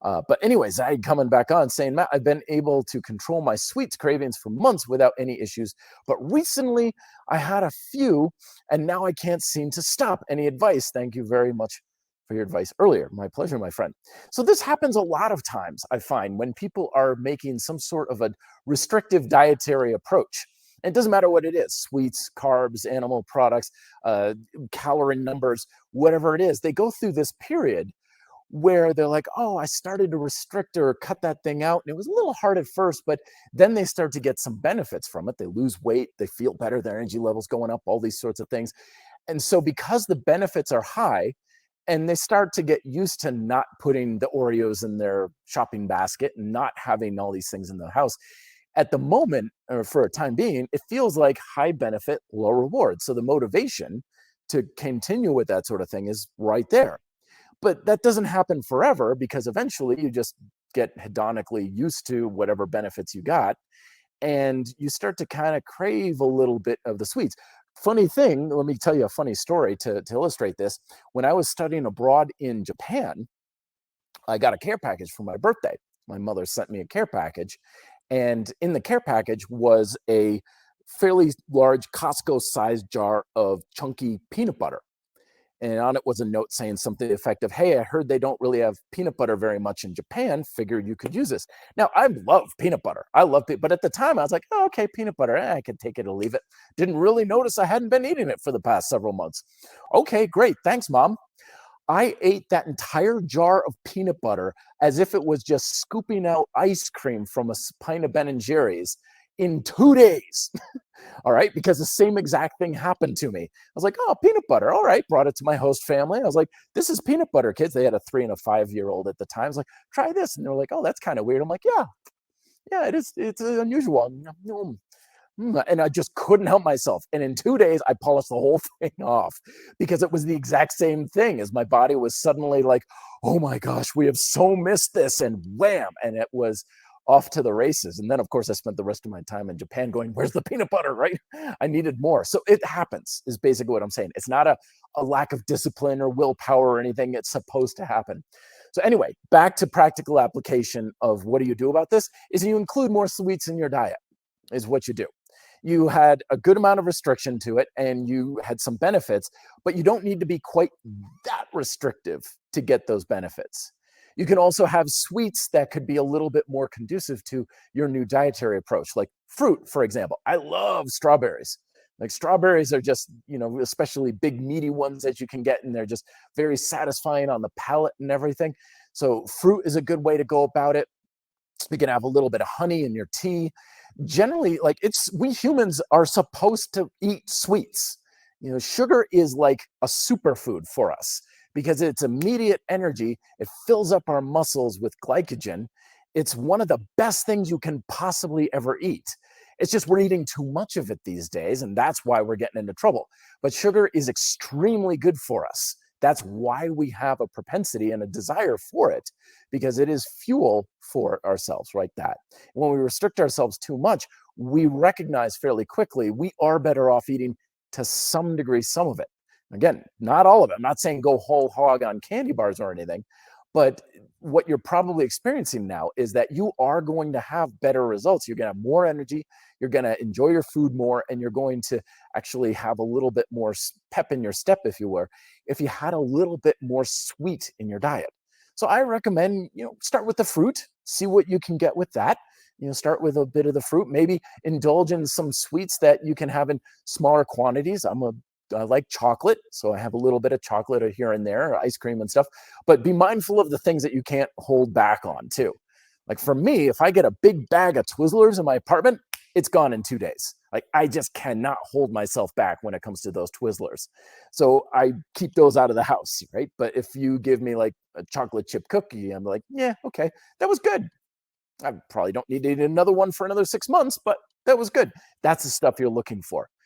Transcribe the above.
But anyways, I coming back on saying, Matt, I've been able to control my sweets cravings for months without any issues. But recently I had a few and now I can't seem to stop. Any advice? Thank you very much for your advice earlier. My pleasure, my friend. So this happens a lot of times, I find, when people are making some sort of a restrictive dietary approach. It doesn't matter what it is, sweets, carbs, animal products, calorie numbers, whatever it is. They go through this period where they're like, oh, I started to restrict or cut that thing out. And it was a little hard at first, but then they start to get some benefits from it. They lose weight, they feel better, their energy levels going up, all these sorts of things. And so because the benefits are high, and they start to get used to not putting the Oreos in their shopping basket and not having all these things in the house. At the moment, or for a time being, it feels like high benefit, low reward. So the motivation to continue with that sort of thing is right there. But that doesn't happen forever because eventually you just get hedonically used to whatever benefits you got and you start to kind of crave a little bit of the sweets. Funny thing, let me tell you a funny story to illustrate this. When I was studying abroad in Japan, I got a care package for my birthday. My mother sent me a care package, and in the care package was a fairly large Costco-sized jar of chunky peanut butter. And on it was a note saying something effective, hey, I heard they don't really have peanut butter very much in Japan. Figured you could use this. Now, I love peanut butter. I love it. But at the time, I was like, oh, okay, peanut butter. I can take it or leave it. Didn't really notice I hadn't been eating it for the past several months. Okay, great. Thanks, Mom. I ate that entire jar of peanut butter as if it was just scooping out ice cream from a pint of Ben and Jerry's in 2 days. All right, because the same exact thing happened to me. I was like, oh, peanut butter. All right, brought it to my host family. I was like, this is peanut butter, kids. They had a 3 and a 5-year-old at the time. I was like, try this. And they were like, oh, that's kind of weird. I'm like, yeah, it is. It's unusual. And I just couldn't help myself. And in 2 days, I polished the whole thing off because it was the exact same thing as my body was suddenly like, oh my gosh, we have so missed this. And wham. And it was off to the races. And then, of course, I spent the rest of my time in Japan going, where's the peanut butter, right? I needed more. So it happens, is basically what I'm saying. It's not a lack of discipline or willpower or anything. It's supposed to happen. So anyway, back to practical application of what do you do about this is you include more sweets in your diet is what you do. You had a good amount of restriction to it and you had some benefits, but you don't need to be quite that restrictive to get those benefits. You can also have sweets that could be a little bit more conducive to your new dietary approach, like fruit, for example. I love strawberries. Like strawberries are just, especially big meaty ones that you can get, and they're just very satisfying on the palate and everything. So fruit is a good way to go about it. You can have a little bit of honey in your tea. Generally, we humans are supposed to eat sweets. Sugar is like a superfood for us because it's immediate energy. It fills up our muscles with glycogen. It's one of the best things you can possibly ever eat. It's just we're eating too much of it these days, and that's why we're getting into trouble. But sugar is extremely good for us. That's why we have a propensity and a desire for it, because it is fuel for ourselves, right? When we restrict ourselves too much, we recognize fairly quickly we are better off eating to some degree some of it. Again, not all of it. I'm not saying go whole hog on candy bars or anything, but what you're probably experiencing now is that you are going to have better results. You're going to have more energy. You're going to enjoy your food more, and you're going to actually have a little bit more pep in your step, if you were, if you had a little bit more sweet in your diet. So I recommend, start with the fruit, see what you can get with that. Start with a bit of the fruit, maybe indulge in some sweets that you can have in smaller quantities. I like chocolate, so I have a little bit of chocolate here and there, ice cream and stuff, but be mindful of the things that you can't hold back on too. Like for me, if I get a big bag of Twizzlers in my apartment, it's gone in 2 days. Like I just cannot hold myself back when it comes to those Twizzlers. So I keep those out of the house, right? But if you give me like a chocolate chip cookie, I'm like, yeah, okay, that was good. I probably don't need to eat another one for another 6 months, but that was good. That's the stuff you're looking for.